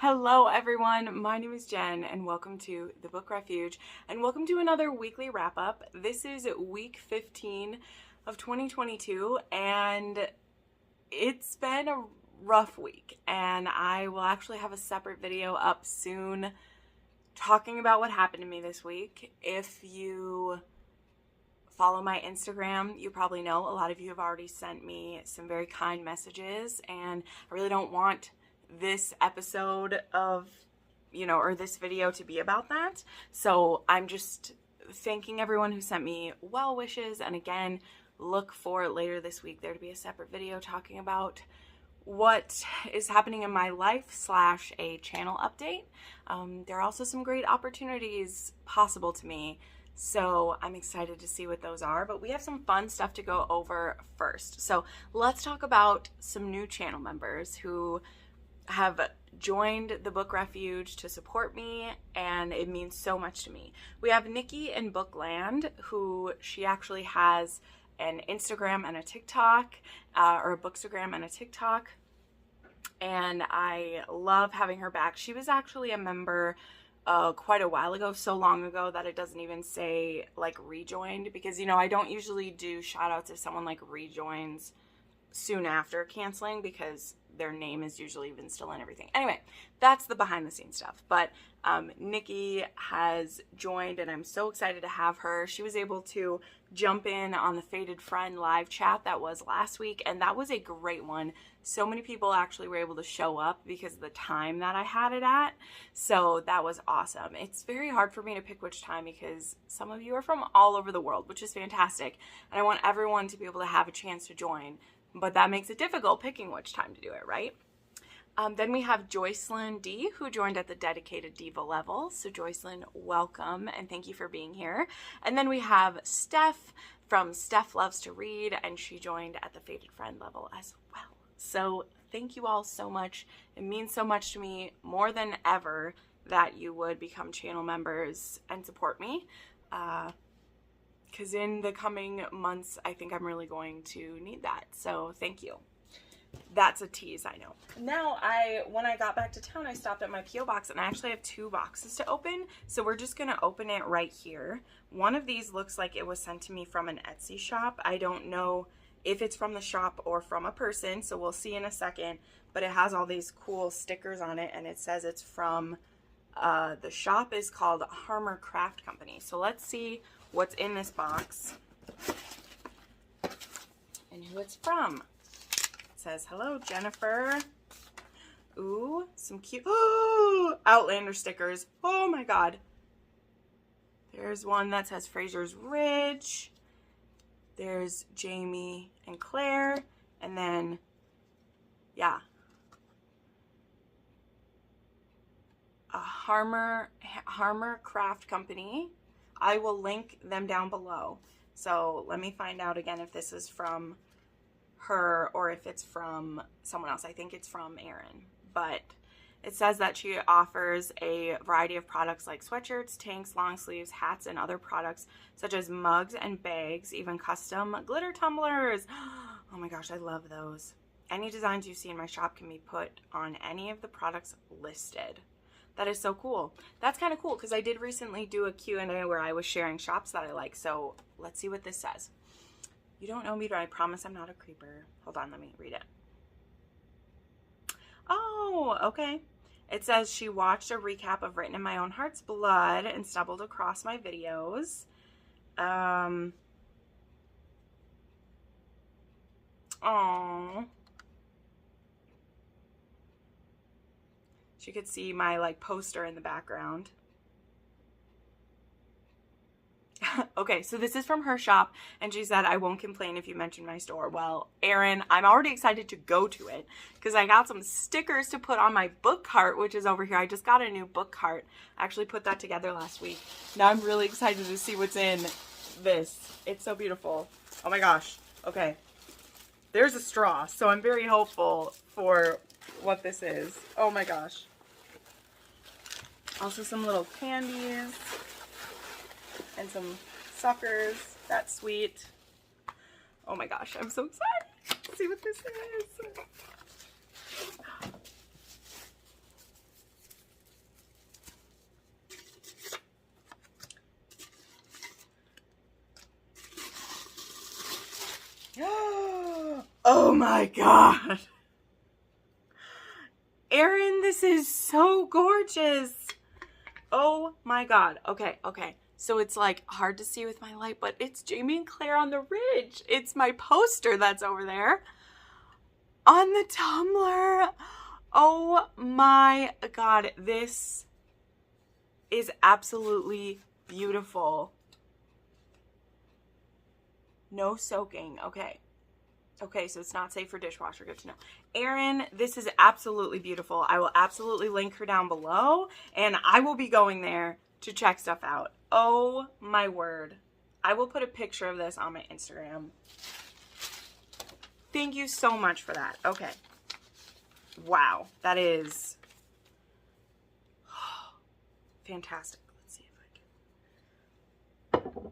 Hello everyone, my name is Jen and welcome to the Book Refuge and welcome to another weekly wrap-up. This is week 15 of 2022 and it's been a rough week, and I will actually have a separate video up soon talking about what happened to me this week. If you follow my Instagram, you probably know a lot of you have already sent me some very kind messages, and I really don't want this episode of, or this video to be about that. So I'm just thanking everyone who sent me well wishes, and again, look for later this week there to be a separate video talking about what is happening in my life / a channel update. There are also some great opportunities possible to me, so I'm excited to see what those are, but we have some fun stuff to go over first. So let's talk about some new channel members who have joined the Book Refuge to support me, and it means so much to me. We have Nikki in Bookland, who she actually has an Instagram and a TikTok, or a Bookstagram and a TikTok, and I love having her back. She was actually a member quite a while ago, so long ago that it doesn't even say like rejoined, because I don't usually do shout outs if someone like rejoins soon after canceling, because their name is usually even still in everything. Anyway, that's the behind the scenes stuff. But Nikki has joined and I'm so excited to have her. She was able to jump in on the Fated Friend live chat that was last week, and that was a great one. So many people actually were able to show up because of the time that I had it at. So that was awesome. It's very hard for me to pick which time because some of you are from all over the world, which is fantastic. And I want everyone to be able to have a chance to join. But that makes it difficult picking which time to do it, right? Then we have Joycelyn D, who joined at the dedicated diva level. So Joycelyn, welcome, and thank you for being here. And then we have Steph from Steph Loves to Read, and she joined at the Fated Friend level as well. So thank you all so much. It means so much to me, more than ever, that you would become channel members and support me. Because in the coming months, I think I'm really going to need that. So thank you. That's a tease, I know. Now, when I got back to town, I stopped at my P.O. box, and I actually have 2 boxes to open. So we're just going to open it right here. One of these looks like it was sent to me from an Etsy shop. I don't know if it's from the shop or from a person, so we'll see in a second. But it has all these cool stickers on it, and it says it's from, the shop is called Harmer Craft Company. So let's see what's in this box and who it's from. It says, hello, Jennifer. Ooh, some cute Outlander stickers. Oh my god. There's one that says Fraser's Ridge. There's Jamie and Claire. And then, yeah, a Harmer Craft Company. I will link them down below. So let me find out again if this is from her or if it's from someone else. I think it's from Erin. But it says that she offers a variety of products like sweatshirts, tanks, long sleeves, hats, and other products such as mugs and bags, even custom glitter tumblers. Oh my gosh, I love those. Any designs you see in my shop can be put on any of the products listed. That is so cool. That's kind of cool because I did recently do a Q&A where I was sharing shops that I like. So let's see what this says. You don't know me, but I promise I'm not a creeper. Hold on, let me read it. Oh, okay. It says she watched a recap of Written in My Own Heart's Blood and stumbled across my videos. Oh. She could see my poster in the background. Okay, so this is from her shop, and she said, I won't complain if you mention my store. Well, Erin, I'm already excited to go to it because I got some stickers to put on my book cart, which is over here. I just got a new book cart. I actually put that together last week. Now I'm really excited to see what's in this. It's so beautiful. Oh my gosh. Okay. There's a straw, so I'm very hopeful for what this is. Oh my gosh. Also some little candies and some suckers. That's sweet. Oh my gosh, I'm so excited to see what this is. Oh my god. Erin, this is so gorgeous. Oh my god. Okay. So it's like hard to see with my light, but it's Jamie and Claire on the Ridge. It's my poster that's over there on the Tumblr. Oh my god. This is absolutely beautiful. No soaking. Okay, so it's not safe for dishwasher. Good to know. Erin, this is absolutely beautiful. I will absolutely link her down below, and I will be going there to check stuff out. Oh my word. I will put a picture of this on my Instagram. Thank you so much for that. Okay. Wow. That is fantastic. Let's see if I can.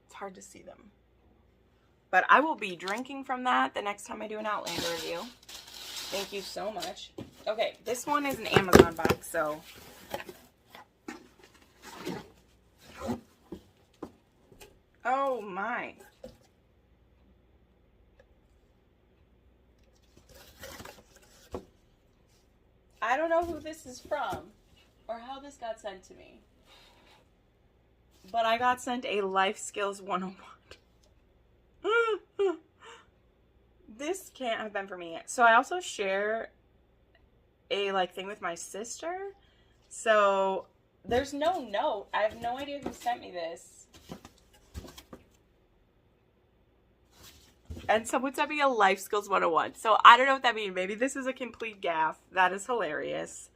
It's hard to see them. But I will be drinking from that the next time I do an Outlander review. Thank you so much. Okay, this one is an Amazon box, so... Oh my. I don't know who this is from or how this got sent to me. But I got sent a Life Skills 101. This can't have been for me. So I also share a thing with my sister. So there's no note. I have no idea who sent me this. And someone sent me a Life Skills 101. So I don't know what that means. Maybe this is a complete gaffe. That is hilarious.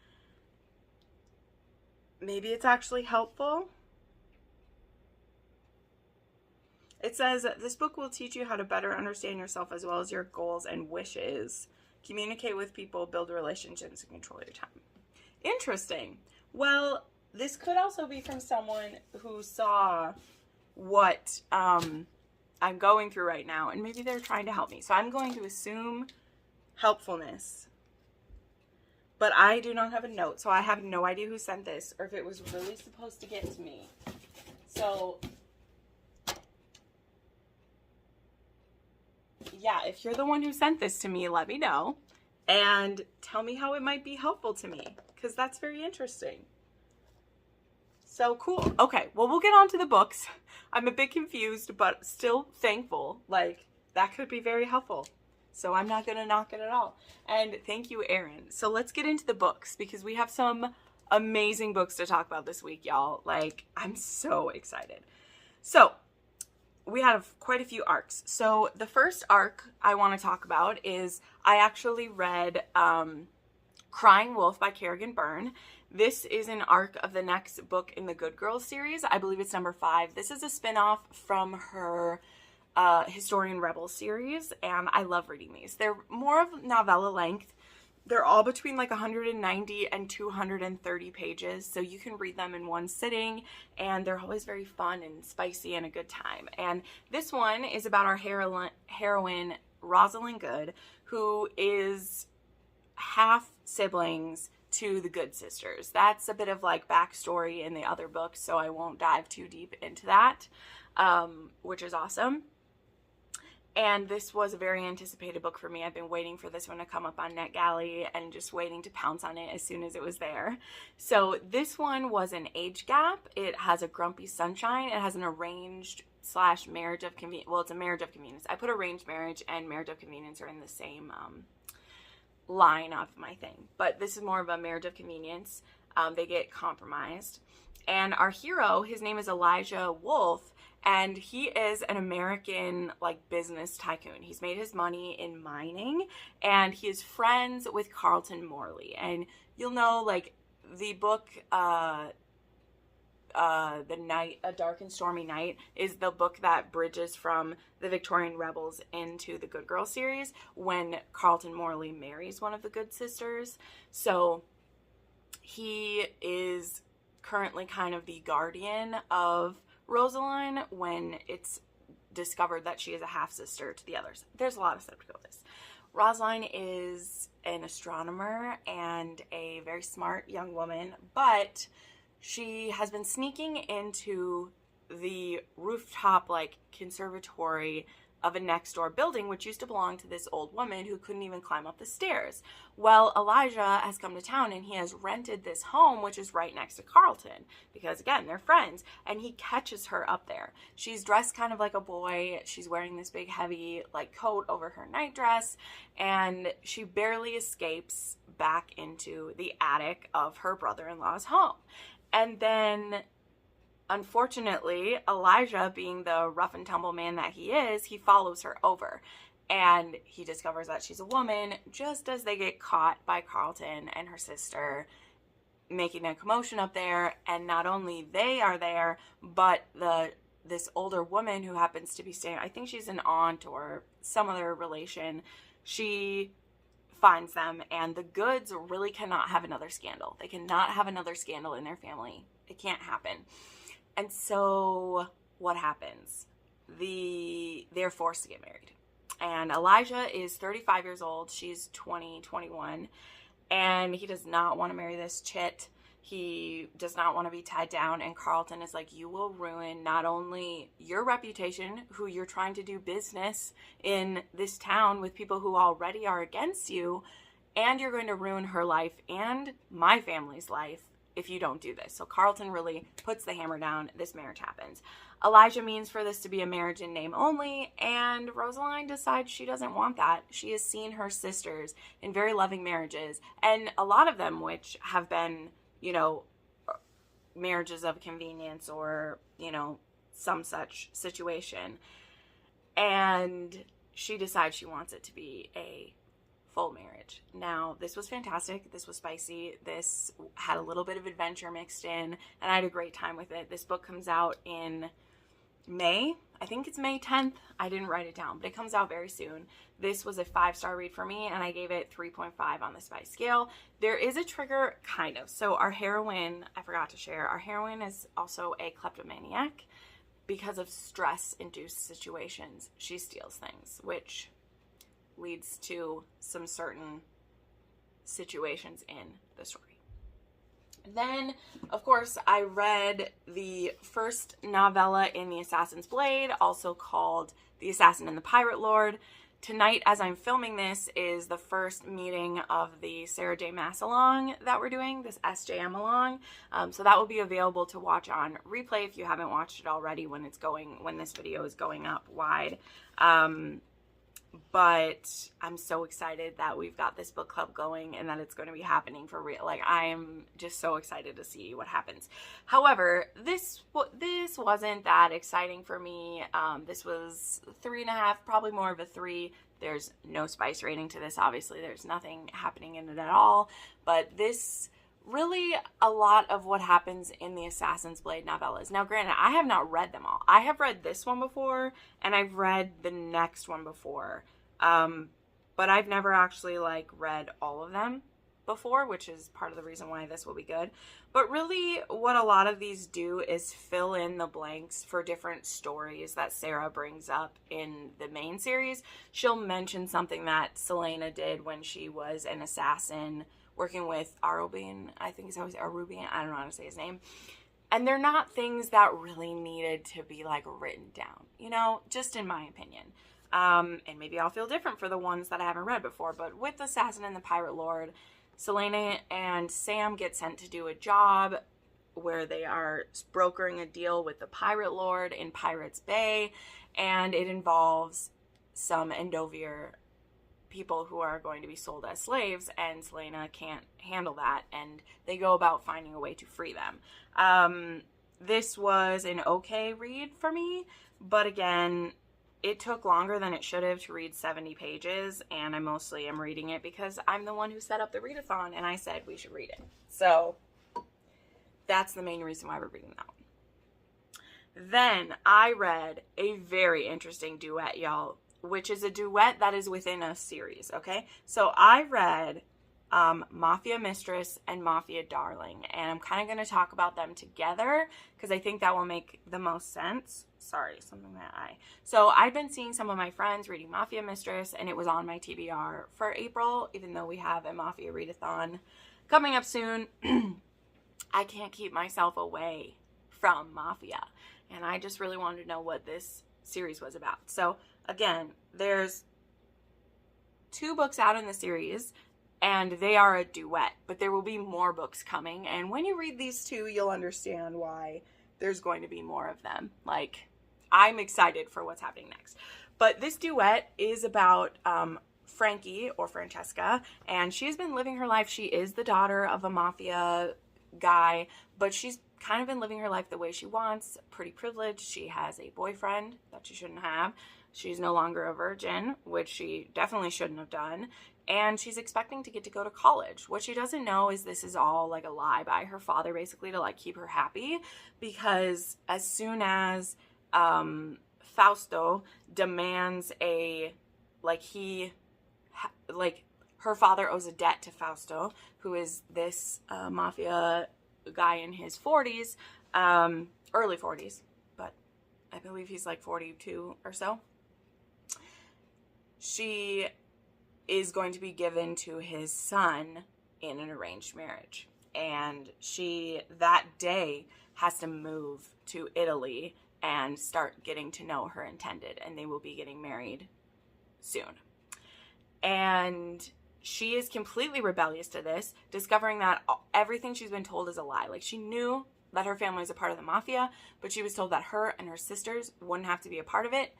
Maybe it's actually helpful. It says, this book will teach you how to better understand yourself as well as your goals and wishes. Communicate with people, build relationships, and control your time. Interesting. Well, this could also be from someone who saw what I'm going through right now, and maybe they're trying to help me. So I'm going to assume helpfulness. But I do not have a note, so I have no idea who sent this or if it was really supposed to get to me. So... yeah, if you're the one who sent this to me, let me know and tell me how it might be helpful to me, because that's very interesting. So cool. Okay, well, we'll get on to the books. I'm a bit confused, but still thankful. That could be very helpful. So I'm not going to knock it at all. And thank you, Erin. So let's get into the books, because we have some amazing books to talk about this week, y'all. I'm so excited. So... we have quite a few arcs. So the first arc I want to talk about is I actually read Crying Wolfe by Kerrigan Byrne. This is an arc of the next book in the Good Girls series. I believe it's number 5. This is a spinoff from her Historian Rebel series, and I love reading these. They're more of novella length. They're all between 190 and 230 pages, so you can read them in one sitting, and they're always very fun and spicy and a good time. And this one is about our heroine, Rosalind Good, who is half siblings to the Good sisters. That's a bit of backstory in the other books, so I won't dive too deep into that, which is awesome. And this was a very anticipated book for me. I've been waiting for this one to come up on NetGalley and just waiting to pounce on it as soon as it was there. So this one was an age gap. It has a grumpy sunshine. It has an arranged / marriage of convenience. Well, it's a marriage of convenience. I put arranged marriage and marriage of convenience are in the same line of my thing. But this is more of a marriage of convenience. They get compromised. And our hero, his name is Elijah Wolfe. And he is an American, business tycoon. He's made his money in mining, and he is friends with Carlton Morley. And you'll know, the book, The Night, A Dark and Stormy Night, is the book that bridges from the Victorian Rebels into the Good Girl series when Carlton Morley marries one of the Good sisters. So he is currently kind of the guardian of Rosaline when it's discovered that she is a half-sister to the others. There's a lot of stuff to go with this. Rosaline is an astronomer and a very smart young woman, but she has been sneaking into the rooftop, conservatory of a next door building, which used to belong to this old woman who couldn't even climb up the stairs. Well, Elijah has come to town and he has rented this home, which is right next to Carlton, because again, they're friends, and he catches her up there. She's dressed kind of like a boy. She's wearing this big heavy like coat over her nightdress, and she barely escapes back into the attic of her brother-in-law's home. And then unfortunately, Elijah, being the rough and tumble man that he is, he follows her over. And he discovers that she's a woman just as they get caught by Carlton and her sister making a commotion up there. And not only they are there, but this older woman who happens to be staying, I think she's an aunt or some other relation, she finds them, and the Goods really cannot have another scandal. They cannot have another scandal in their family. It can't happen. And so what happens? They're forced to get married. And Elijah is 35 years old. She's 20, 21. And he does not want to marry this chit. He does not want to be tied down. And Carlton is like, you will ruin not only your reputation, who you're trying to do business in this town with people who already are against you, and you're going to ruin her life and my family's life if you don't do this. So Carlton really puts the hammer down. This marriage happens. Elijah means for this to be a marriage in name only, and Rosaline decides she doesn't want that. She has seen her sisters in very loving marriages, and a lot of them which have been, you know, marriages of convenience or, you know, some such situation. And she decides she wants it to be a full marriage. Now, this was fantastic. This was spicy. This had a little bit of adventure mixed in, and I had a great time with it. This book comes out in May. I think it's May 10th. I didn't write it down, but it comes out very soon. This was a 5-star read for me, and I gave it 3.5 on the spice scale. There is a trigger, kind of. So our heroine, I forgot to share, our heroine is also a kleptomaniac. Because of stress-induced situations, she steals things, which leads to some certain situations in the story. Then, of course, I read the first novella in The Assassin's Blade, also called The Assassin and the Pirate Lord. Tonight, as I'm filming this, is the first meeting of the Sarah J. Maas along that we're doing, this SJM along. So that will be available to watch on replay if you haven't watched it already when this video is going up wide. But I'm so excited that we've got this book club going and that it's going to be happening for real. Like, I am just so excited to see what happens. However, this wasn't that exciting for me. This was 3.5, probably more of a 3. There's no spice rating to this, obviously. There's nothing happening in it at all. But this, really, a lot of what happens in the Assassin's Blade novellas. Now, granted, I have not read them all. I have read this one before, and I've read the next one before. But I've never actually, like, read all of them before, which is part of the reason why this will be good. But really, what a lot of these do is fill in the blanks for different stories that Sarah brings up in the main series. She'll mention something that Selena did when she was an assassin working with Arubian, I think it's always Arubian, I don't know how to say his name. And they're not things that really needed to be, like, written down, you know, just in my opinion. And maybe I'll feel different for the ones that I haven't read before, but with Assassin and the Pirate Lord, Selena and Sam get sent to do a job where they are brokering a deal with the Pirate Lord in Pirates Bay, and it involves some Endovier people who are going to be sold as slaves, and Selena can't handle that, and they go about finding a way to free them. This was an okay read for me, but again, it took longer than it should have to read 70 pages, and I mostly am reading it because I'm the one who set up the readathon, and I said we should read it. So that's the main reason why we're reading that one. Then I read a very interesting duet, y'all, which is a duet that is within a series, okay? So I read Mafia Mistress and Mafia Darling, and I'm kind of going to talk about them together because I think that will make the most sense. Sorry, something in my eye. So I've been seeing some of my friends reading Mafia Mistress, and it was on my TBR for April, even though we have a Mafia readathon coming up soon. I can't keep myself away from Mafia, and I just really wanted to know what this series was about. So again, there's 2 books out in the series, and they are a duet, but there will be more books coming. And when you read these 2, you'll understand why there's going to be more of them. Like, I'm excited for what's happening next. But this duet is about Frankie, or Francesca, and she's been living her life. She is the daughter of a mafia guy, but she's kind of been living her life the way she wants, pretty privileged. She has a boyfriend that she shouldn't have. She's no longer a virgin, which she definitely shouldn't have done. And she's expecting to get to go to college. What she doesn't know is this is all like a lie by her father, basically, to like keep her happy. Because as soon as Fausto demands her father owes a debt to Fausto, who is this mafia guy in his 40s, early 40s, but I believe he's like 42 or so. She is going to be given to his son in an arranged marriage. And she, that day, has to move to Italy and start getting to know her intended. And they will be getting married soon. And she is completely rebellious to this, discovering that everything she's been told is a lie. Like, she knew that her family was a part of the mafia, but she was told that her and her sisters wouldn't have to be a part of it.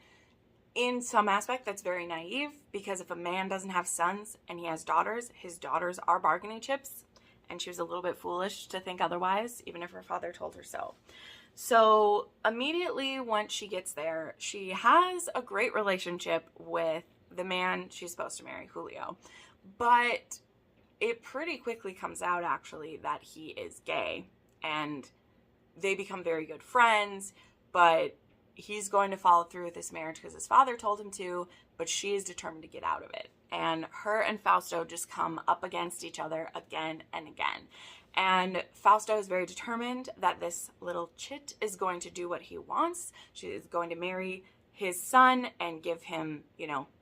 In some aspect, that's very naive, because if a man doesn't have sons and he has daughters, his daughters are bargaining chips, and she was a little bit foolish to think otherwise, even if her father told her so. So immediately once she gets there, she has a great relationship with the man she's supposed to marry, Julio. But it pretty quickly comes out, actually, that he is gay, and they become very good friends, but he's going to follow through with this marriage because his father told him to, but she is determined to get out of it. And her and Fausto just come up against each other again and again. And Fausto is very determined that this little chit is going to do what he wants. She is going to marry his son and give him,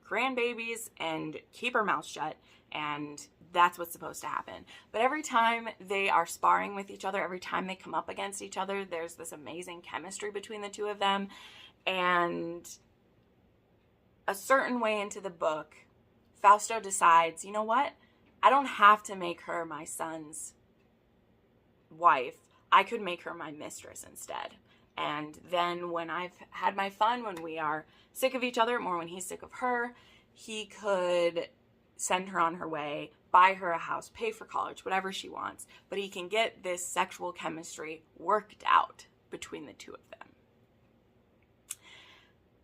grandbabies and keep her mouth shut. And that's what's supposed to happen. But every time they are sparring with each other, every time they come up against each other, there's this amazing chemistry between the two of them. And a certain way into the book, Fausto decides, you know what? I don't have to make her my son's wife. I could make her my mistress instead. And then when I've had my fun, when we are sick of each other, more when he's sick of her, he could send her on her way, buy her a house, pay for college, whatever she wants. But he can get this sexual chemistry worked out between the two of them.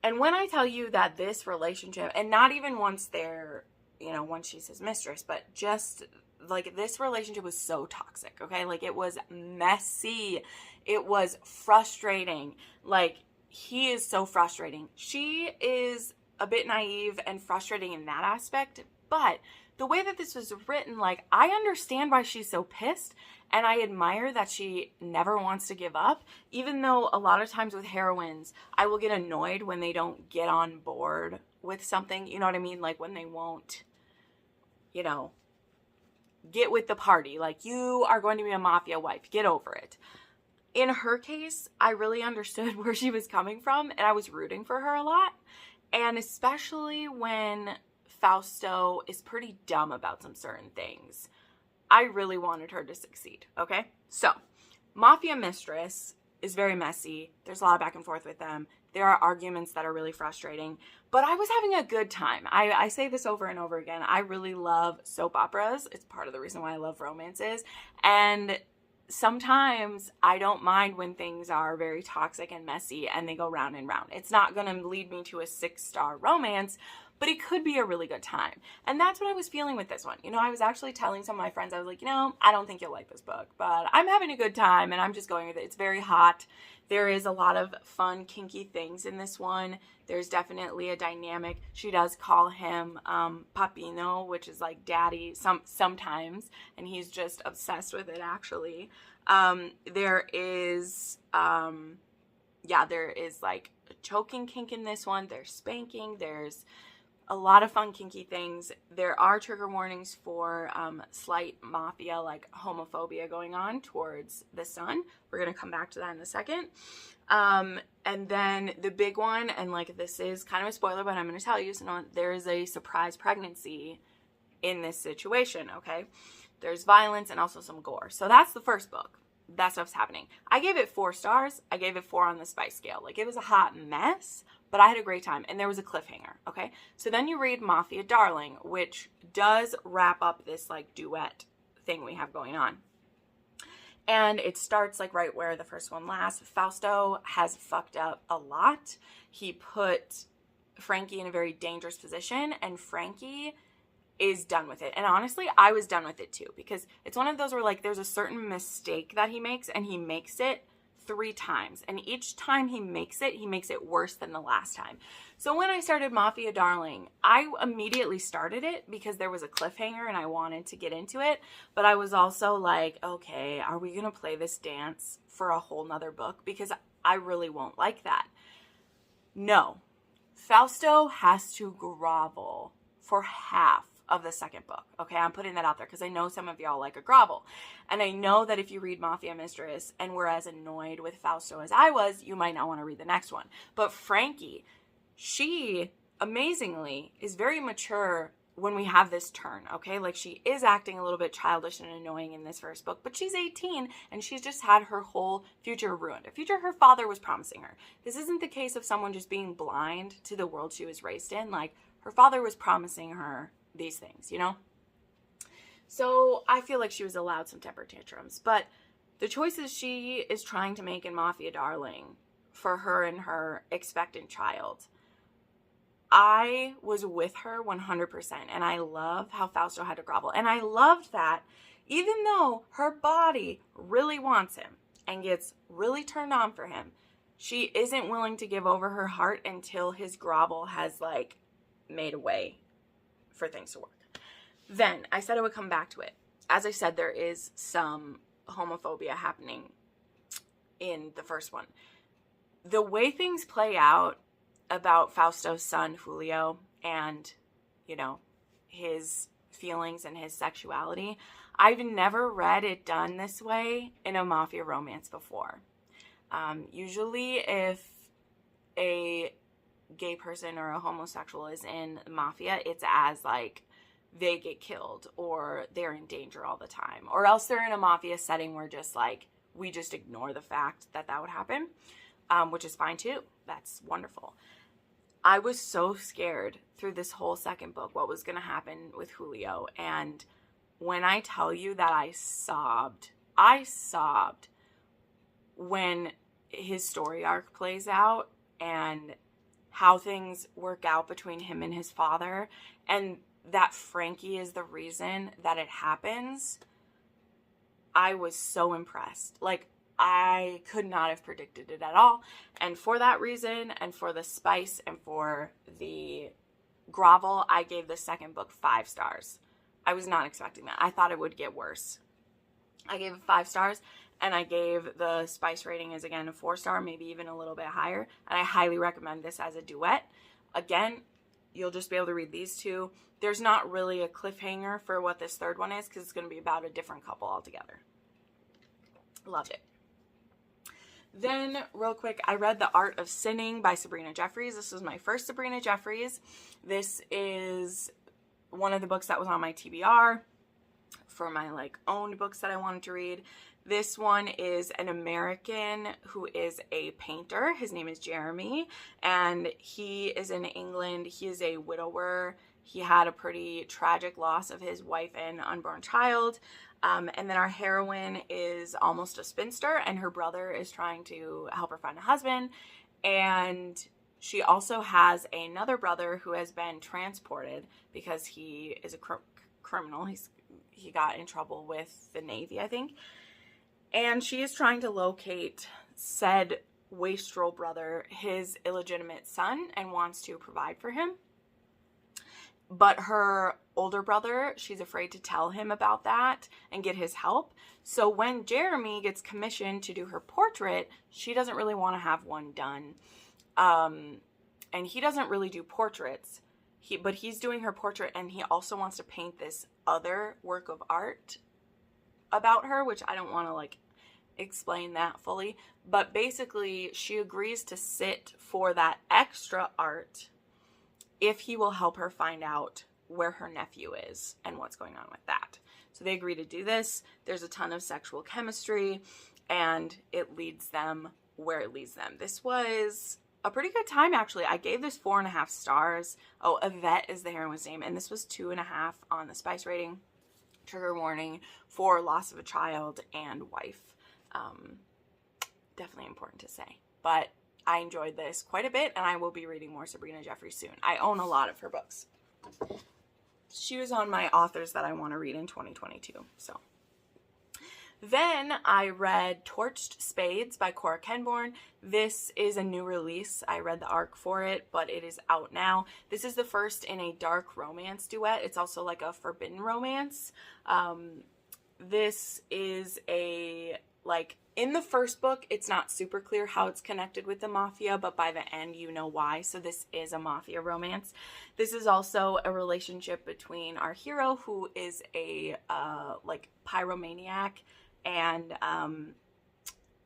And when I tell you that this relationship, and not even once they're, once she's his mistress, but just like this relationship was so toxic, okay? Like, it was messy. It was frustrating. Like, he is so frustrating. She is a bit naive and frustrating in that aspect, but the way that this was written, like, I understand why she's so pissed, and I admire that she never wants to give up, even though a lot of times with heroines, I will get annoyed when they don't get on board with something, you know what I mean? Like, when they won't, get with the party. Like, you are going to be a mafia wife. Get over it. In her case, I really understood where she was coming from, and I was rooting for her a lot. And especially when Fausto is pretty dumb about some certain things, I really wanted her to succeed, okay? So, Mafia Mistress is very messy. There's a lot of back and forth with them. There are arguments that are really frustrating, but I was having a good time. I say this over and over again. I really love soap operas. It's part of the reason why I love romances. And sometimes I don't mind when things are very toxic and messy and they go round and round. It's not going to lead me to a 6-star romance, but it could be a really good time. And that's what I was feeling with this one. I was actually telling some of my friends, I was like, I don't think you'll like this book, but I'm having a good time and I'm just going with it. It's very hot. There is a lot of fun, kinky things in this one. There's definitely a dynamic. She does call him Papino, which is like daddy sometimes, and he's just obsessed with it, actually. There is like a choking kink in this one. There's spanking. There's a lot of fun, kinky things. There are trigger warnings for slight Mafia, like homophobia going on towards the son. We're going to come back to that in a second. And then the big one, and like this is kind of a spoiler, but I'm going to tell you, so there is a surprise pregnancy in this situation, okay? There's violence and also some gore. So that's the first book. That stuff's happening. I gave it 4 stars. I gave it 4 on the spice scale. Like, it was a hot mess, but I had a great time, and there was a cliffhanger, okay? So then you read Mafia Darling, which does wrap up this, like, duet thing we have going on. And it starts, like, right where the first one lasts. Fausto has fucked up a lot. He put Frankie in a very dangerous position, and Frankie is done with it. And honestly, I was done with it too, because it's one of those where, like, there's a certain mistake that he makes, and he makes it 3 times. And each time he makes it worse than the last time. So when I started Mafia Darling, I immediately started it because there was a cliffhanger and I wanted to get into it. But I was also like, okay, are we going to play this dance for a whole nother book? Because I really won't like that. No. Fausto has to grovel for half of the second book. Okay, I'm putting that out there because I know some of y'all like a grovel. And I know that if you read Mafia Mistress and were as annoyed with Fausto as I was, you might not want to read the next one. But Frankie, she amazingly is very mature when we have this turn, okay? Like, she is acting a little bit childish and annoying in this first book, but she's 18 and she's just had her whole future ruined. A future her father was promising her. This isn't the case of someone just being blind to the world she was raised in. Like, her father was promising her these things, you know? So I feel like she was allowed some temper tantrums, but the choices she is trying to make in Mafia Darling for her and her expectant child, I was with her 100%, and I love how Fausto had to grovel. And I loved that even though her body really wants him and gets really turned on for him, she isn't willing to give over her heart until his grovel has, like, made a way for things to work. Then I said I would come back to it. As I said, there is some homophobia happening in the first one. The way things play out about Fausto's son Julio and, you know, his feelings and his sexuality, I've never read it done this way in a Mafia romance before. Usually if a gay person or a homosexual is in Mafia, it's as, like, they get killed or they're in danger all the time, or else they're in a Mafia setting where just, like, we just ignore the fact that that would happen, which is fine too. That's wonderful. I was so scared through this whole second book what was going to happen with Julio, and when I tell you that I sobbed when his story arc plays out and how things work out between him and his father, and that Frankie is the reason that it happens. I was so impressed. Like, I could not have predicted it at all. And for that reason, and for the spice, and for the grovel, I gave the second book 5 stars. I was not expecting that. I thought it would get worse. I gave it 5 stars. And I gave the spice rating as, again, a 4-star, maybe even a little bit higher. And I highly recommend this as a duet. Again, you'll just be able to read these 2. There's not really a cliffhanger for what this third one is because it's going to be about a different couple altogether. Loved it. Then, real quick, I read The Art of Sinning by Sabrina Jeffries. This was my first Sabrina Jeffries. This is one of the books that was on my TBR for my, like, owned books that I wanted to read. This one is an American who is a painter. His name is Jeremy, and he is in England. He is a widower. He had a pretty tragic loss of his wife and unborn child. And then our heroine is almost a spinster, and her brother is trying to help her find a husband. And she also has another brother who has been transported because he is a criminal. He got in trouble with the Navy, I think. And she is trying to locate said wastrel brother, his illegitimate son, and wants to provide for him. But her older brother, she's afraid to tell him about that and get his help. So when Jeremy gets commissioned to do her portrait, she doesn't really want to have one done. And he doesn't really do portraits. but he's doing her portrait, and he also wants to paint this other work of art about her, which I don't want to like explain that fully, but basically she agrees to sit for that extra art if he will help her find out where her nephew is and what's going on with that. So they agree to do this. There's a ton of sexual chemistry, and it leads them where it leads them. This was a pretty good time, actually. I gave this 4.5 stars. Oh, Yvette is the heroine's name, and this was 2.5 on the Spice rating. Trigger warning for loss of a child and wife. Definitely important to say. But I enjoyed this quite a bit, and I will be reading more Sabrina Jeffries soon. I own a lot of her books. She was on my authors that I want to read in 2022. So then I read Torched Spades by Cora Kenborn. This is a new release. I read the arc for it, but it is out now. This is the first in a dark romance duet. It's also like a forbidden romance. This is a, like, in the first book, it's not super clear how it's connected with the Mafia, but by the end, you know why. So this is a Mafia romance. This is also a relationship between our hero, who is a, like, pyromaniac, and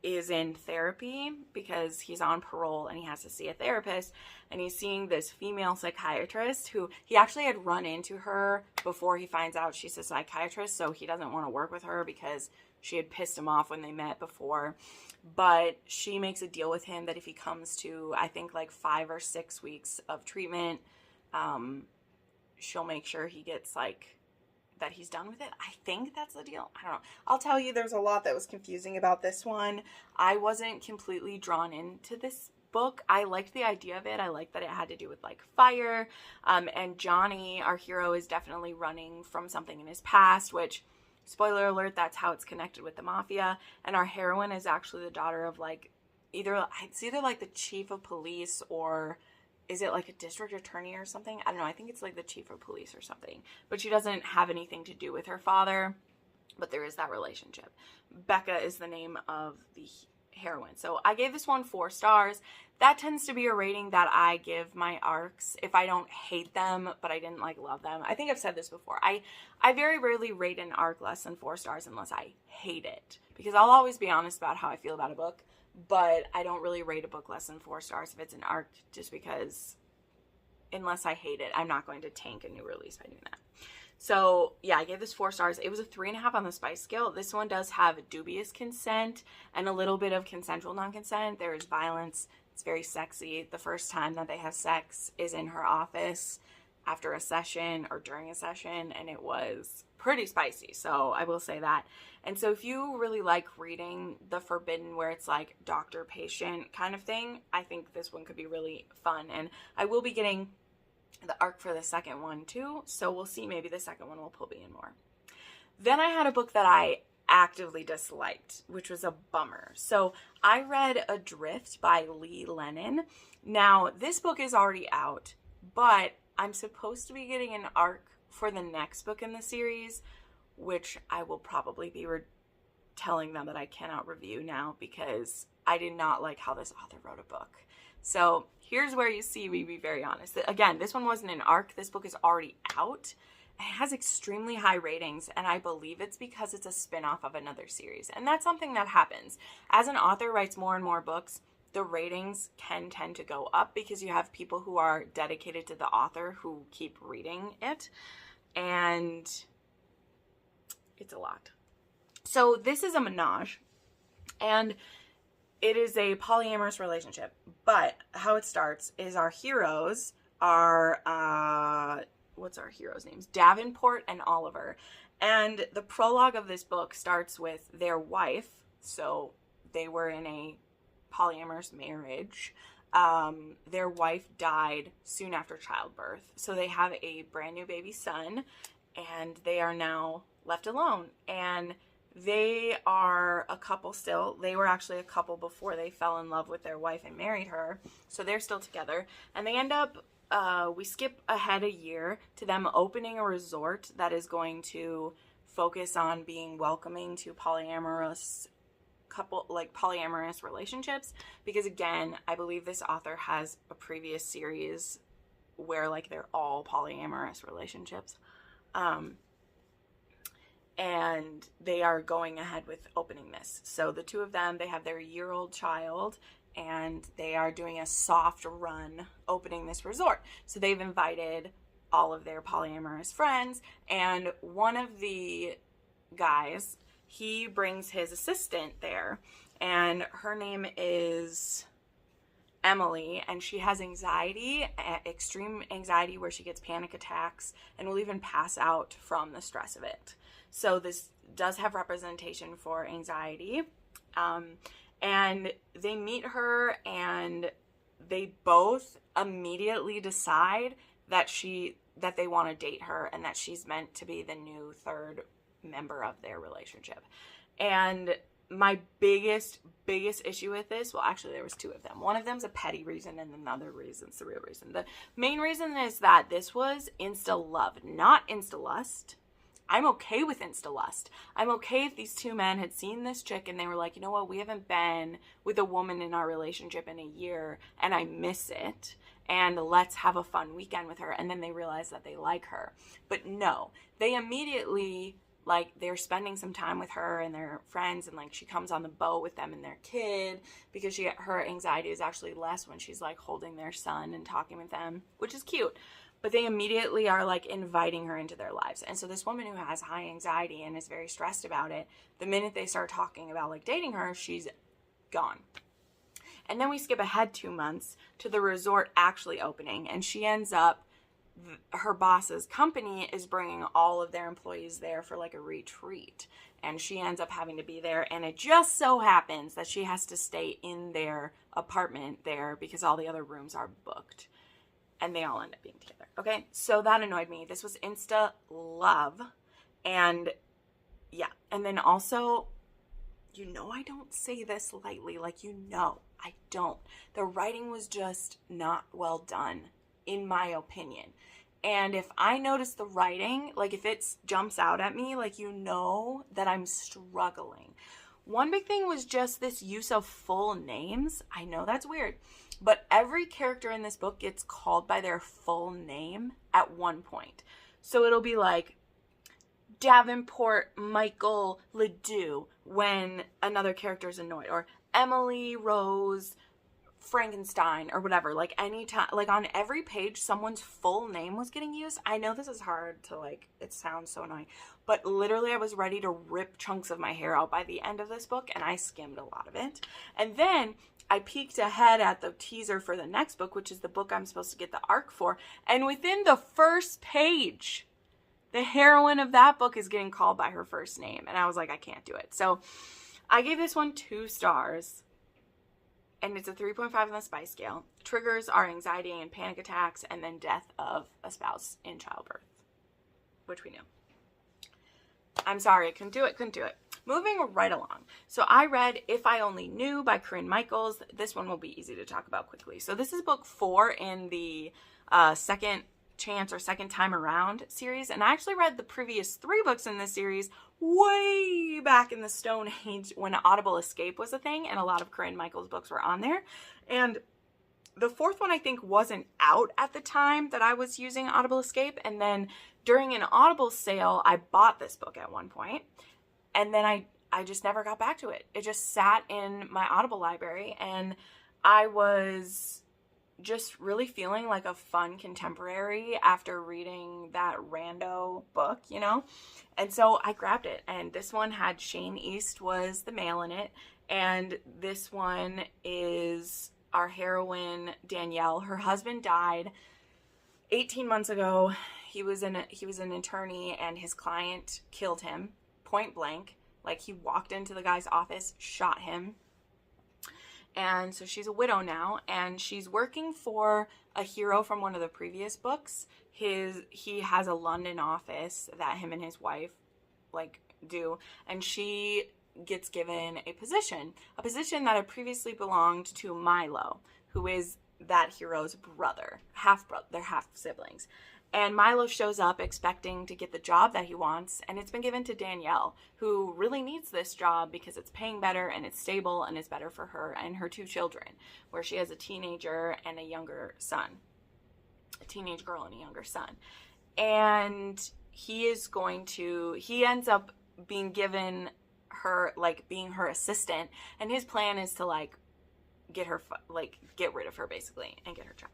is in therapy because he's on parole and he has to see a therapist, and he's seeing this female psychiatrist who he actually had run into her before he finds out she's a psychiatrist, so he doesn't want to work with her because she had pissed him off when they met before. But she makes a deal with him that if he comes to, I think, like 5 or 6 weeks of treatment, she'll make sure he gets, like, that he's done with it. I think that's the deal. I don't know. I'll tell you, there's a lot that was confusing about this one. I wasn't completely drawn into this book. I liked the idea of it. I liked that it had to do with, like, fire. And Johnny, our hero, is definitely running from something in his past, which, spoiler alert, that's how it's connected with the Mafia. And our heroine is actually the daughter of, like, it's either like the chief of police, or is it like a district attorney or something? I don't know. I think it's like the chief of police or something. But she doesn't have anything to do with her father, but there is that relationship. Becca is the name of the heroine. So I gave this one 4 stars. That tends to be a rating that I give my arcs if I don't hate them, but I didn't, like, love them. I think I've said this before. I very rarely rate an arc less than 4 stars unless I hate it, because I'll always be honest about how I feel about a book. But I don't really rate a book less than 4 stars if it's an arc, just because unless I hate it, I'm not going to tank a new release by doing that. So yeah, I gave this 4 stars. It was a 3.5 on the Spice scale. This one does have dubious consent and a little bit of consensual non-consent. There is violence. It's very sexy. The first time that they have sex is in her office after a session or during a session, and it was pretty spicy, so I will say that. And so if you really like reading the forbidden, where it's like doctor-patient kind of thing, I think this one could be really fun. And I will be getting the arc for the second one too, so we'll see. Maybe the second one will pull me in more. Then I had a book that I actively disliked, which was a bummer. So I read Adrift by Lennon. Now, this book is already out, but I'm supposed to be getting an arc for the next book in the series, which I will probably be telling them that I cannot review now because I did not like how this author wrote a book. So here's where you see me be very honest. Again, this one wasn't an arc. This book is already out. It has extremely high ratings, and I believe it's because it's a spin-off of another series. And that's something that happens. As an author writes more and more books, the ratings can tend to go up because you have people who are dedicated to the author who keep reading it, and it's a lot. So this is a menage, and it is a polyamorous relationship, but how it starts is our heroes are, what's our heroes' names? Davenport and Oliver, and the prologue of this book starts with their wife, so they were in a polyamorous marriage. Their wife died soon after childbirth, so they have a brand new baby son, and they are now left alone. And they are a couple still. They were actually a couple before they fell in love with their wife and married her, so they're still together. And they end up, we skip ahead a year to them opening a resort that is going to focus on being welcoming to polyamorous relationships, because again, I believe this author has a previous series where like they're all polyamorous relationships. And they are going ahead with opening this. So the two of them, they have their year-old child, and they are doing a soft run opening this resort. So they've invited all of their polyamorous friends, and one of the guys, he brings his assistant there, and her name is Emily, and she has anxiety, extreme anxiety, where she gets panic attacks and will even pass out from the stress of it. So this does have representation for anxiety. And they meet her, and they both immediately decide that they want to date her, and that she's meant to be the new third member of their relationship. And my biggest issue with this, well, actually there was two of them. One of them's a petty reason, and another reason's the real reason. The main reason is that this was insta-love, not insta-lust. I'm okay with insta-lust. I'm okay if these two men had seen this chick and they were like, you know what, we haven't been with a woman in our relationship in a year, and I miss it, and let's have a fun weekend with her. And then they realize that they like her. But no, they immediately, like, they're spending some time with her and their friends, and like she comes on the boat with them and their kid, because her anxiety is actually less when she's like holding their son and talking with them, which is cute. But they immediately are like inviting her into their lives. And so this woman who has high anxiety and is very stressed about it, the minute they start talking about like dating her, she's gone. And then we skip ahead 2 months to the resort actually opening, and she ends up, her boss's company is bringing all of their employees there for like a retreat, and she ends up having to be there, and it just so happens that she has to stay in their apartment there because all the other rooms are booked, and they all end up being together. Okay, so that annoyed me. This was insta love. And yeah, and then also, you know, I don't say this lightly, like, you know, I don't. The writing was just not well done, in my opinion. And if I notice the writing, like if it jumps out at me, like, you know that I'm struggling. One big thing was just this use of full names. I know that's weird, but every character in this book gets called by their full name at one point. So it'll be like Davenport Michael Ledoux when another character is annoyed, or Emily Rose Frankenstein, or whatever. Like anytime, like on every page, someone's full name was getting used. I know this is hard to, like, it sounds so annoying, but literally I was ready to rip chunks of my hair out by the end of this book, and I skimmed a lot of it. And then I peeked ahead at the teaser for the next book, which is the book I'm supposed to get the arc for, and within the first page, the heroine of that book is getting called by her first name, and I was like, I can't do it. So I gave this one 2 stars. And it's a 3.5 on the spice scale. Triggers are anxiety and panic attacks, and then death of a spouse in childbirth, which we knew. I'm sorry, I couldn't do it. Moving right along. So I read If I Only Knew by Corinne Michaels. This one will be easy to talk about quickly. So this is book 4 in the second chance or second time around series. And I actually read the previous 3 books in this series way back in the Stone Age when Audible Escape was a thing, and a lot of Corinne Michaels books were on there. And the 4th one, I think, wasn't out at the time that I was using Audible Escape. And then during an Audible sale, I bought this book at one point, and then I just never got back to it. It just sat in my Audible library, and I was just really feeling like a fun contemporary after reading that rando book, you know? And so I grabbed it, and this one had Shane East was the male in it, and this one is our heroine, Danielle. Her husband died 18 months ago. He was an attorney, and his client killed him point blank. Like, he walked into the guy's office, shot him. And so she's a widow now, and she's working for a hero from one of the previous books. He has a London office that him and his wife like do, and she gets given a position that had previously belonged to Milo, who is that hero's brother, they're half siblings. And Milo shows up expecting to get the job that he wants, and it's been given to Danielle, who really needs this job because it's paying better and it's stable and it's better for her and her 2 children, where she has a teenager and a younger son. a teenage girl and a younger son. And he ends up being given her, like, being her assistant, and his plan is to, like, get rid of her, basically, and get her job.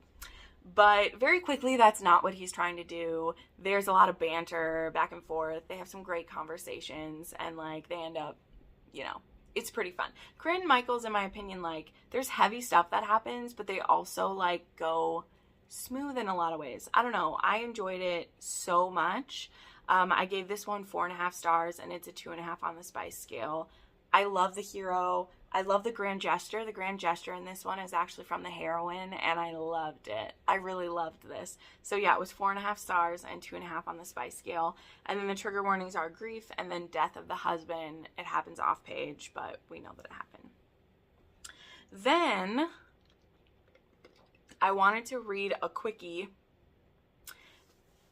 But very quickly, that's not what he's trying to do. There's a lot of banter back and forth. They have some great conversations, and, like, they end up, you know, it's pretty fun. Corinne and Michael's, in my opinion, like, there's heavy stuff that happens, but they also, like, go smooth in a lot of ways. I don't know. I enjoyed it so much. I gave this one 4.5 stars, and it's a 2.5 on the spice scale. I love the hero. I love the grand gesture. The grand gesture in this one is actually from the heroine, and I loved it. I really loved this. So yeah, it was 4.5 stars and 2.5 on the spice scale. And then the trigger warnings are grief and then death of the husband. It happens off page, but we know that it happened. Then I wanted to read a quickie,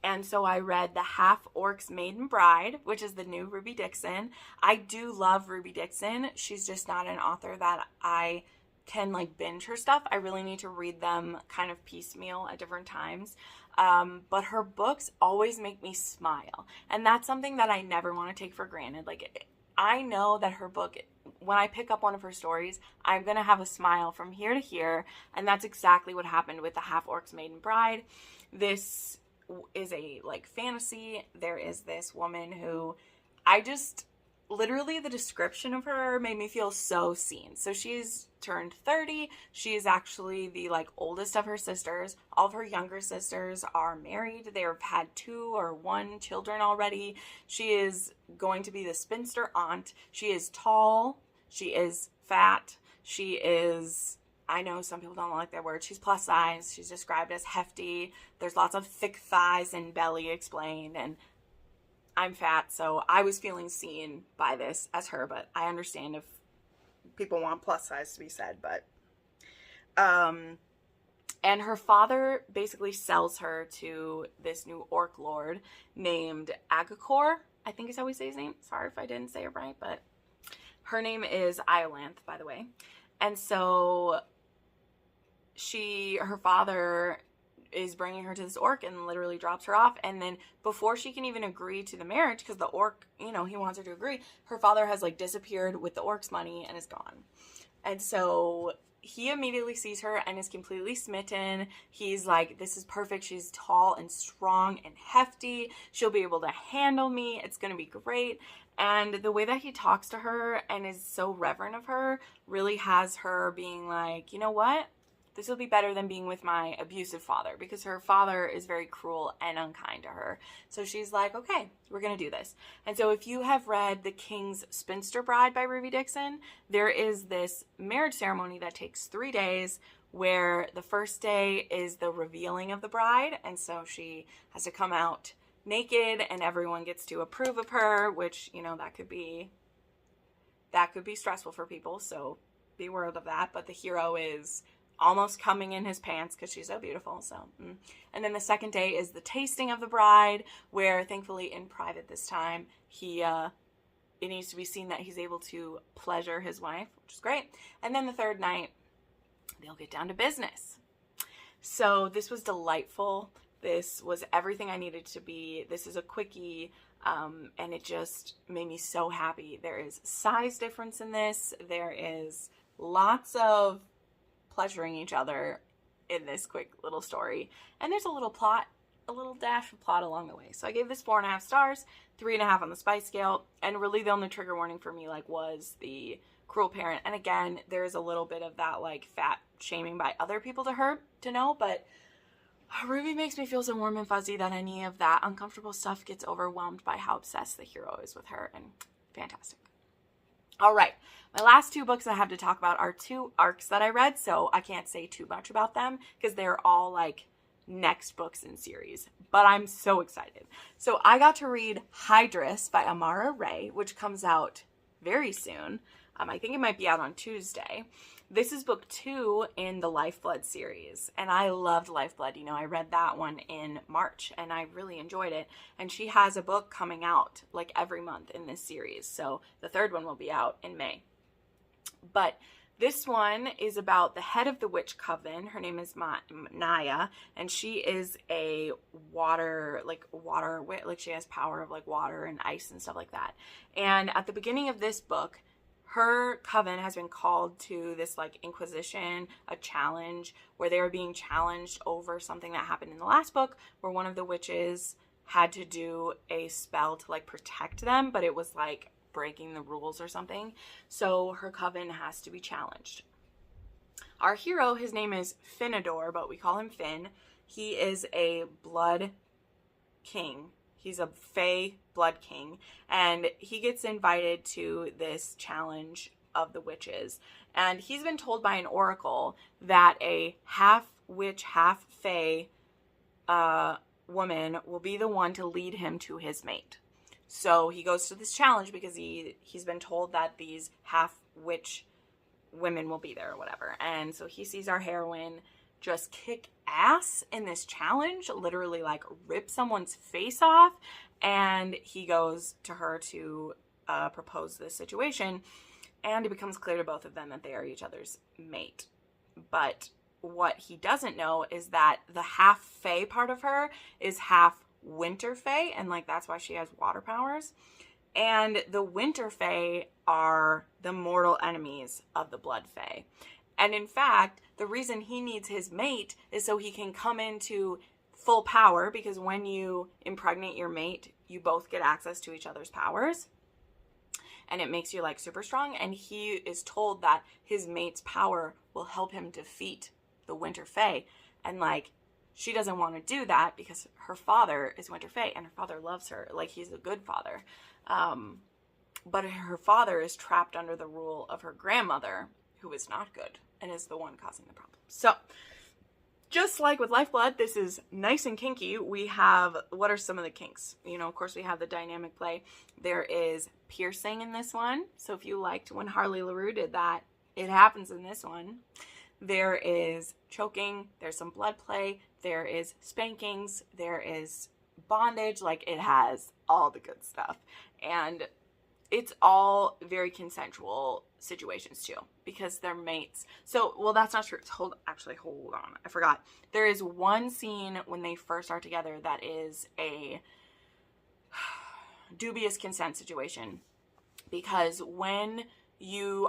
and so I read the Half-Orcs Maiden Bride, which is the new Ruby Dixon. I do love Ruby Dixon. She's just not an author that I can, like, binge her stuff. I really need to read them kind of piecemeal at different times. But her books always make me smile. And that's something that I never want to take for granted. Like, I know that her book, when I pick up one of her stories, I'm going to have a smile from here to here. And that's exactly what happened with the Half-Orcs Maiden Bride. This is a, like, fantasy. There is this woman who literally the description of her made me feel so seen. So she's turned 30. She is actually the, like, oldest of her sisters. All of her younger sisters are married. They have had 2 or 1 children already. She is going to be the spinster aunt. She is tall. She is fat. She is, I know some people don't like that word. She's plus size. She's described as hefty. There's lots of thick thighs and belly explained. And I'm fat, so I was feeling seen by this as her. But I understand if people want plus size to be said. But, and her father basically sells her to this new orc lord named Agakor. I think is how we say his name. Sorry if I didn't say it right, but her name is Iolanth, by the way. And so her father is bringing her to this orc and literally drops her off. And then before she can even agree to the marriage, because the orc, you know, he wants her to agree, her father has, like, disappeared with the orc's money and is gone. And so he immediately sees her and is completely smitten. He's like, this is perfect. She's tall and strong and hefty. She'll be able to handle me. It's going to be great. And the way that he talks to her and is so reverent of her really has her being like, you know what? This will be better than being with my abusive father, because her father is very cruel and unkind to her. So she's like, okay, we're going to do this. And so if you have read The King's Spinster Bride by Ruby Dixon, there is this marriage ceremony that takes 3 days, where the first day is the revealing of the bride. And so she has to come out naked and everyone gets to approve of her, which, you know, that could be stressful for people. So be aware of that. But the hero is almost coming in his pants because she's so beautiful. And then the second day is the tasting of the bride, where thankfully in private this time, it needs to be seen that he's able to pleasure his wife, which is great. And then the third night, they'll get down to business. So this was delightful. This was everything I needed to be. This is a quickie, and it just made me so happy. There is size difference in this. There is lots of pleasuring each other in this quick little story. And there's a little dash of plot along the way. So I gave this 4.5 stars, 3.5 on the spice scale. And really the only trigger warning for me, like, was the cruel parent. And again, there's a little bit of that, like, fat shaming by other people to know, but Ruby makes me feel so warm and fuzzy that any of that uncomfortable stuff gets overwhelmed by how obsessed the hero is with her, and fantastic. All right, my last 2 books I have to talk about are 2 arcs that I read, so I can't say too much about them because they're all, like, next books in series, but I'm so excited. So I got to read Hydrous by Amara Rae, which comes out very soon. I think it might be out on Tuesday. This is book 2 in the Lifeblood series, and I loved Lifeblood. You know, I read that one in March, and I really enjoyed it. And she has a book coming out, like, every month in this series, so the 3rd one will be out in May. But This one is about the head of the witch coven. Her name is Naya, and she is a water, like she has power of like water and ice and stuff like that. And at the beginning of this book, her coven has been called to this like inquisition, a challenge, where they were being challenged over something that happened in the last book, where one of the witches had to do a spell to like protect them, but it was like breaking the rules or something. So her coven has to be challenged. Our hero, his name is Finador, but we call him Finn. He is a blood king. He's a Fey blood king, and he gets invited to this challenge of the witches. And he's been told by an oracle that a half witch, half Fey woman will be the one to lead him to his mate. So he goes to this challenge because he's been told that these half witch women will be there or whatever. And so he sees our heroine just kick ass in this challenge, literally like rip someone's face off. And he goes to her to propose this situation. And it becomes clear to both of them that they are each other's mate. But what he doesn't know is that the half Fae part of her is half Winter Fae, and like that's why she has water powers. And the Winter Fae are the mortal enemies of the Blood Fae. And in fact, the reason he needs his mate is so he can come into full power, because when you impregnate your mate, you both get access to each other's powers. And it makes you like super strong. And he is told that his mate's power will help him defeat the Winter Fae. And like, she doesn't want to do that because her father is Winter Fae and her father loves her. Like, he's a good father. But her father is trapped under the rule of her grandmother, who is not good and is the one causing the problem. So, just like with Lifeblood, this is nice and kinky. We have, what are some of the kinks? You know, of course, we have the dynamic play. There is piercing in this one. So if you liked when Harley LaRue did that, it happens in this one. There is choking. There's some blood play. There is spankings. There is bondage. Like, it has all the good stuff. And it's all very consensual situations too, because they're mates. So, well, that's not true. Hold on. I forgot. There is one scene when they first are together that is a dubious consent situation, because when your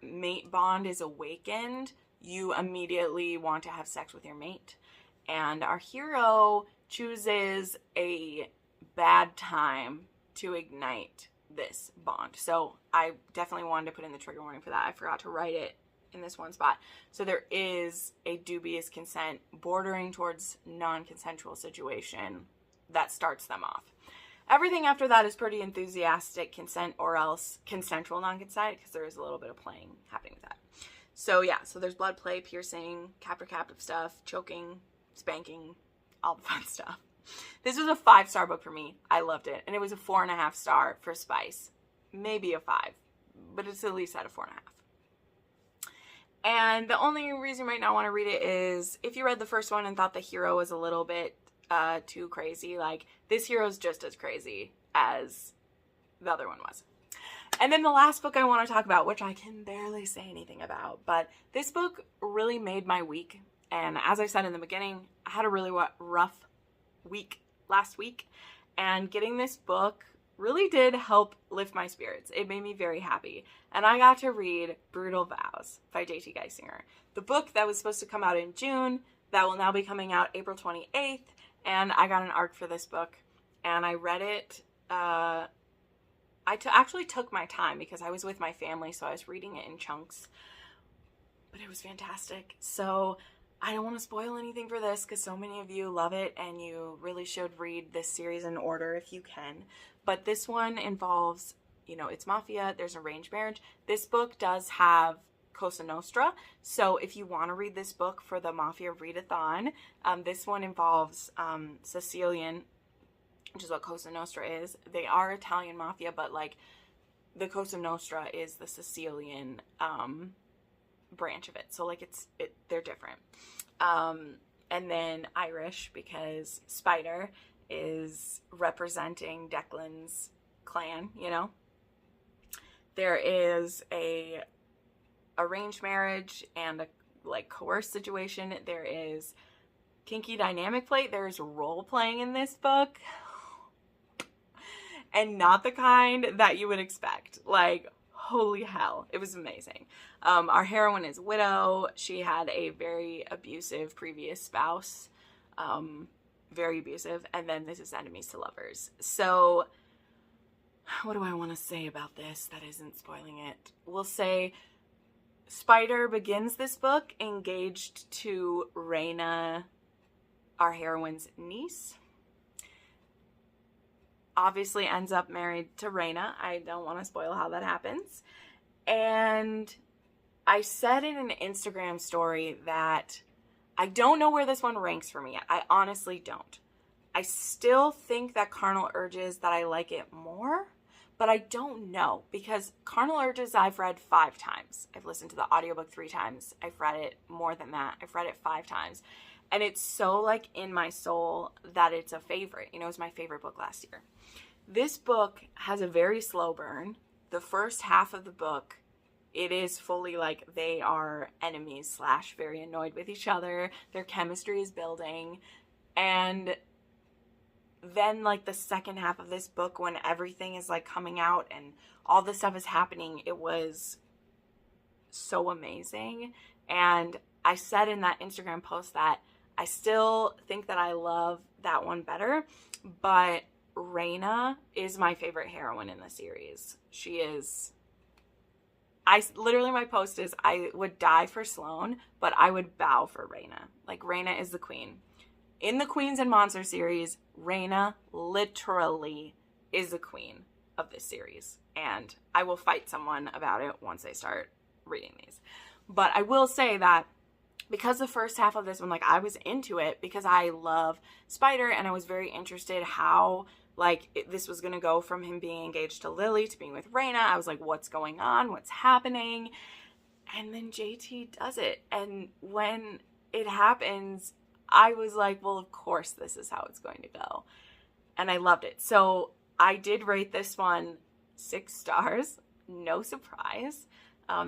mate bond is awakened, you immediately want to have sex with your mate. And our hero chooses a bad time to ignite this bond. So I definitely wanted to put in the trigger warning for that. I forgot to write it in this one spot. So there is a dubious consent bordering towards non-consensual situation that starts them off. Everything after that is pretty enthusiastic consent, or else consensual non-consent, because there is a little bit of playing happening with that. So yeah, so there's blood play, piercing, captive stuff, choking, spanking, all the fun stuff. This was a 5-star book for me. I loved it. And it was a 4.5 star for Spice. Maybe a 5, but it's at least at a 4.5. And the only reason you might not want to read it is if you read the first one and thought the hero was a little bit too crazy. Like, this hero's just as crazy as the other one was. And then the last book I want to talk about, which I can barely say anything about, but this book really made my week. And as I said in the beginning, I had a really rough week last week, and getting this book really did help lift my spirits. It made me very happy. And I got to read Brutal Vows by J.T. Geissinger, the book that was supposed to come out in June, that will now be coming out April 28th. And I got an ARC for this book, and I read it. I actually took my time because I was with my family, so I was reading it in chunks. But it was fantastic. So I don't want to spoil anything for this because so many of you love it, and you really should read this series in order if you can. But this one involves, you know, it's Mafia. There's arranged marriage. This book does have Cosa Nostra. So if you want to read this book for the Mafia readathon, this one involves Sicilian, which is what Cosa Nostra is. They are Italian Mafia, but like the Cosa Nostra is the Sicilian branch of it. So like they're different. And then Irish, because Spider is representing Declan's clan, you know. there is a arranged marriage and a like coerced situation. There is kinky dynamic play. There's role playing in this book, and not the kind that you would expect. Like, holy hell, it was amazing. Our heroine is a widow. She had a very abusive previous spouse, very abusive, and then this is enemies to lovers. So what do I want to say about this that isn't spoiling it? We'll say Spider begins this book engaged to Raina, our heroine's niece. Obviously ends up married to Raina. I don't want to spoil how that happens. And I said in an Instagram story that I don't know where this one ranks for me yet. I honestly don't. I still think that Carnal Urges that I like it more, but I don't know, because Carnal Urges I've read 5 times. I've listened to the audiobook 3 times. I've read it more than that. I've read it 5 times. And it's so like in my soul that it's a favorite. You know, it was my favorite book last year. This book has a very slow burn. The first half of the book, it is fully like they are enemies / very annoyed with each other. Their chemistry is building. And then like the second half of this book, when everything is like coming out and all this stuff is happening, it was so amazing. And I said in that Instagram post that I still think that I love that one better, but Raina is my favorite heroine in the series. She is, literally my post is, I would die for Sloane, but I would bow for Raina. Like, Raina is the queen. In the Queens and Monsters series, Raina literally is the queen of this series. And I will fight someone about it once I start reading these. But I will say that because the first half of this one, like, I was into it because I love Spider, and I was very interested how, like, this was going to go from him being engaged to Lily to being with Raina. I was like, what's going on? What's happening? And then JT does it. And when it happens, I was like, well, of course this is how it's going to go. And I loved it. So I did rate this one 6 stars. No surprise.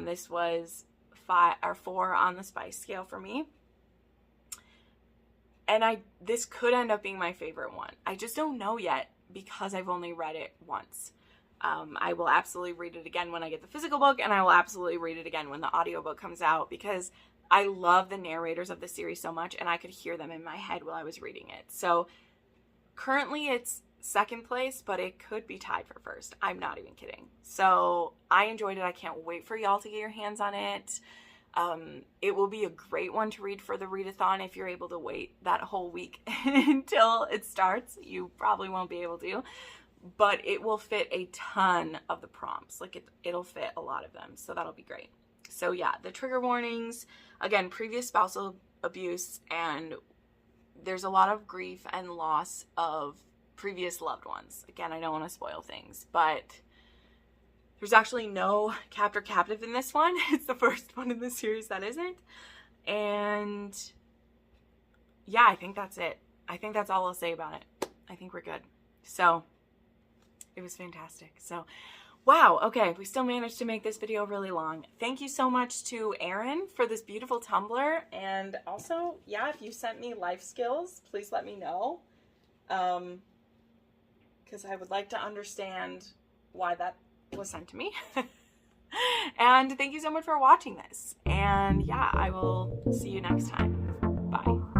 This was 5 or 4 on the spice scale for me. And this could end up being my favorite one. I just don't know yet because I've only read it once. I will absolutely read it again when I get the physical book, and I will absolutely read it again when the audiobook comes out, because I love the narrators of the series so much, and I could hear them in my head while I was reading it. So currently it's second place, but it could be tied for first. I'm not even kidding. So I enjoyed it. I can't wait for y'all to get your hands on it. It will be a great one to read for the readathon if you're able to wait that whole week until it starts. You probably won't be able to, but it will fit a ton of the prompts. Like, it'll fit a lot of them, so that'll be great. So yeah, the trigger warnings, again, previous spousal abuse, and there's a lot of grief and loss of previous loved ones. Again, I don't want to spoil things, but there's actually no captor captive in this one. It's the first one in the series that isn't. And yeah, I think that's it. I think that's all I'll say about it. I think we're good. So it was fantastic. So wow, okay, we still managed to make this video really long. Thank you so much to Erin for this beautiful tumbler. And also, yeah, if you sent me life skills, please let me know. Because I would like to understand why that was sent to me. And thank you so much for watching this. And yeah, I will see you next time. Bye.